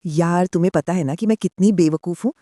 यार तुम्हें पता है ना कि मैं कितनी बेवकूफ हूँ।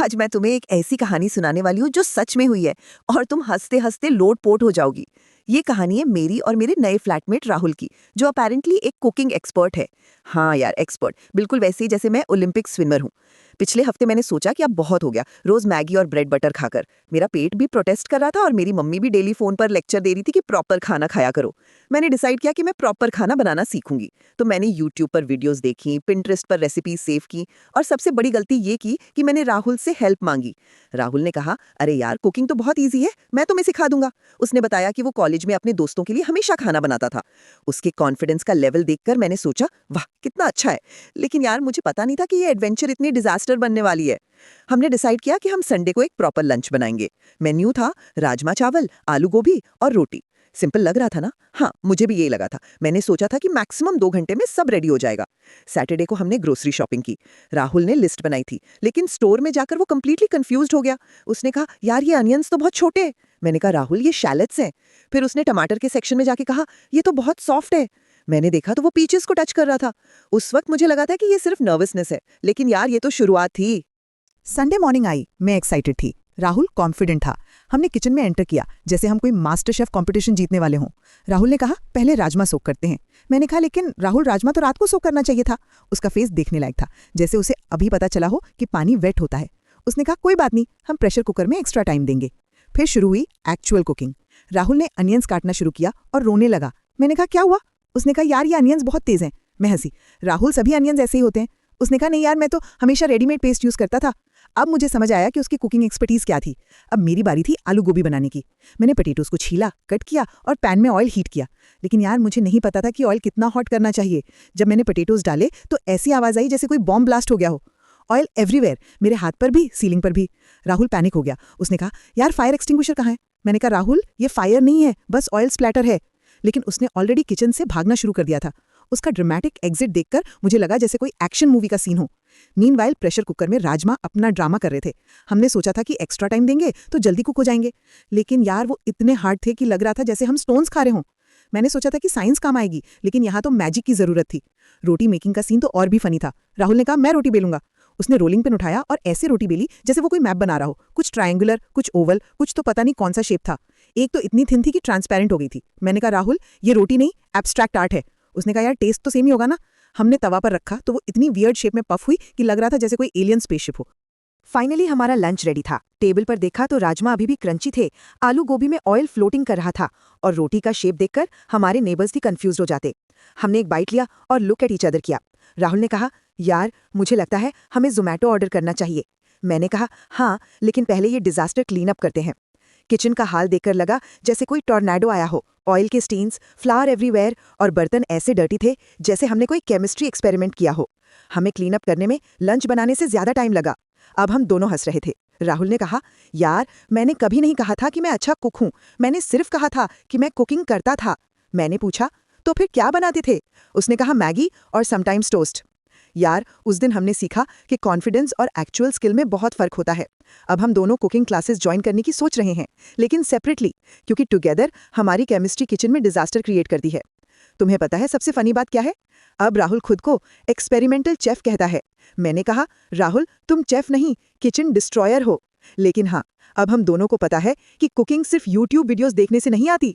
आज मैं तुम्हें एक ऐसी कहानी सुनाने वाली हूँ जो सच में हुई है। और तुम हंसते हंसते लोटपोट हो जाओगी। ये कहानी है मेरी और मेरे नए फ्लैटमेट राहुल की, जो अपेरेंटली एक कुकिंग एक्सपर्ट है। हाँ यार, एक्सपर्ट बिल्कुल वैसे ही जैसे मैं ओलंपिक स्विमर हूँ। पिछले हफ्ते मैंने सोचा कि अब बहुत हो गया रोज मैगी और ब्रेड बटर खाकर। मेरा पेट भी प्रोटेस्ट कर रहा था और मेरी मम्मी भी डेली फोन पर लेक्चर दे रही थी कि प्रॉपर खाना खाया करो। मैंने डिसाइड किया कि मैं प्रॉपर खाना बनाना सीखूंगी। तो मैंने यूट्यूब पर वीडियोस देखी, पिंटरेस्ट पर रेसिपीज सेव की, और सबसे बड़ी गलती ये की कि मैंने राहुल से हेल्प मांगी। राहुल ने कहा, अरे यार कुकिंग तो बहुत ईजी है, मैं तुम्हें सिखा दूंगा। उसने बताया कि वो कॉलेज में अपने दोस्तों के लिए हमेशा खाना बनाता था। उसके कॉन्फिडेंस का लेवल देखकर मैंने सोचा, वाह कितना अच्छा है। लेकिन यार मुझे पता नहीं था कि ये एडवेंचर इतनी डिजास्टर बनने वाली है। हमने डिसाइड किया कि हम संडे को एक प्रॉपर लंच बनाएंगे। मेन्यू था राजमा चावल, आलू गोभी और रोटी। सिंपल लग रहा था ना? हाँ, मुझे भी यही लगा था। मैंने सोचा था कि मैक्सिमम 2 घंटे में सब रेडी हो जाएगा। सैटरडे को हमने ग्रोसरी शॉपिंग की। राहुल ने लिस्ट बनाई थी, लेकिन स्टोर में जाकर वो कंप्लीटली कंफ्यूज्ड हो गया। उसने कहा, यार ये अनियंस तो बहुत छोटे हैं। मैंने कहा, राहुल ये शैलेट्स हैं। फिर उसने टमाटर के सेक्शन में जाके कहा, ये तो बहुत सॉफ्ट है। मैंने देखा तो वो पीचेस को टच कर रहा था। उस वक्त मुझे लगा था कि ये सिर्फ नर्वसनेस है, लेकिन यार ये तो शुरुआत थी। संडे मॉर्निंग आई, मैं एक्साइटेड थी। राहुल कॉन्फिडेंट था। हमने किचन में एंटर किया जैसे हम कोई मास्टर शेफ कंपटीशन जीतने वाले हों। राहुल ने कहा, पहले राजमा सोक करते हैं। मैंने कहा, लेकिन राहुल राजमा तो रात को सोक करना चाहिए था। उसका फेस देखने लायक था, जैसे उसे अभी पता चला हो कि पानी वेट होता है। उसने कहा, कोई बात नहीं, हम प्रेशर कुकर में एक्स्ट्रा टाइम देंगे। फिर शुरू हुई एक्चुअल कुकिंग। राहुल ने अनियंस काटना शुरू किया और रोने लगा। मैंने कहा, क्या हुआ? उसने कहा, यार ये अनियंस बहुत तेज हैं। मैं हंसी। राहुल, सभी अनियंस ऐसे ही होते हैं। उसने कहा, नहीं यार, मैं तो हमेशा रेडीमेड पेस्ट यूज करता था। अब मुझे समझ आया कि उसकी कुकिंग एक्सपर्टीज क्या थी। अब मेरी बारी थी आलू गोभी बनाने की। मैंने पोटैटोज को छीला, कट किया और पैन में ऑयल हीट किया। लेकिन यार मुझे नहीं पता था कि ऑयल कितना हॉट करना चाहिए। जब मैंने पोटैटोज डाले तो ऐसी आवाज आई जैसे कोई बॉम्ब ब्लास्ट हो गया हो। ऑयल एवरीवेयर, मेरे हाथ पर भी, सीलिंग पर भी। राहुल पैनिक हो गया। उसने कहा, यार फायर एक्सटिंग्विशर कहाँ है? मैंने कहा, राहुल ये फायर नहीं है, बस ऑयल स्प्लैटर है। लेकिन उसने ऑलरेडी किचन से भागना शुरू कर दिया था। उसका ड्रामेटिक एग्जिट देखकर मुझे लगा जैसे कोई एक्शन मूवी का सीन हो। मीनवाइल प्रेशर कुकर में राजमा अपना ड्रामा कर रहे थे। हमने सोचा था कि एक्स्ट्रा टाइम देंगे तो जल्दी कुक हो जाएंगे। लेकिन यार वो इतने हार्ड थे कि लग रहा था जैसे हम स्टोन्स खा रहे हों। मैंने सोचा था कि साइंस काम आएगी, लेकिन यहाँ तो मैजिक की जरूरत थी। रोटी मेकिंग का सीन तो और भी फनी था। राहुल ने कहा, मैं रोटी बेलूंगा। उसने रोलिंग पिन उठाया और ऐसे रोटी बेली जैसे वो कोई मैप बना रहा हो। कुछ ट्रायंगुलर, कुछ ओवल, कुछ तो पता नहीं कौन सा शेप था। एक तो इतनी थिन थी कि ट्रांसपेरेंट हो गई थी। मैंने कहा, राहुल ये रोटी नहीं, एब्स्ट्रैक्ट आर्ट है। उसने कहा, यार टेस्ट तो सेम ही होगा ना। हमने तवा पर रखा तो वो इतनी वियर्ड शेप में पफ हुई कि लग रहा था जैसे कोई एलियन स्पेसशिप हो। फाइनली हमारा लंच रेडी था। टेबल पर देखा तो राजमा अभी भी क्रंची थे, आलू गोभी में ऑयल फ्लोटिंग कर रहा था, और रोटी का शेप देखकर हमारे नेबर्स भी कंफ्यूज हो जाते। हमने एक बाइट लिया और लुक एट ईच अदर किया। राहुल ने कहा, यार मुझे लगता है हमें जोमैटो ऑर्डर करना चाहिए। मैंने कहा, हाँ, लेकिन पहले ये डिजास्टर क्लीन अप करते हैं। किचन का हाल देखकर लगा जैसे कोई टॉर्नेडो आया हो। ऑयल के स्टेन्स, फ्लावर एवरीवेयर, और बर्तन ऐसे डर्टी थे जैसे हमने कोई केमिस्ट्री एक्सपेरिमेंट किया हो। हमें क्लीन अप करने में लंच बनाने से ज्यादा टाइम लगा। अब हम दोनों हंस रहे थे। राहुल ने कहा, यार मैंने कभी नहीं कहा था कि मैं अच्छा कुक हूं, मैंने सिर्फ कहा था कि मैं कुकिंग करता था। मैंने पूछा, तो फिर क्या बनाते थे? उसने कहा, मैगी और समटाइम्स टोस्ट। यार उस दिन हमने सीखा कि कॉन्फिडेंस और एक्चुअल स्किल में बहुत फर्क होता है। अब हम दोनों कुकिंग क्लासेस ज्वाइन करने की सोच रहे हैं, लेकिन सेपरेटली, क्योंकि टुगेदर हमारी केमिस्ट्री किचन में डिजास्टर क्रिएट करती है। तुम्हें पता है सबसे फनी बात क्या है? अब राहुल खुद को एक्सपेरिमेंटल चेफ कहता है। मैंने कहा, राहुल तुम चेफ नहीं, किचन डिस्ट्रॉयर हो। लेकिन हाँ, अब हम दोनों को पता है कि कुकिंग सिर्फ यूट्यूब वीडियोस देखने से नहीं आती।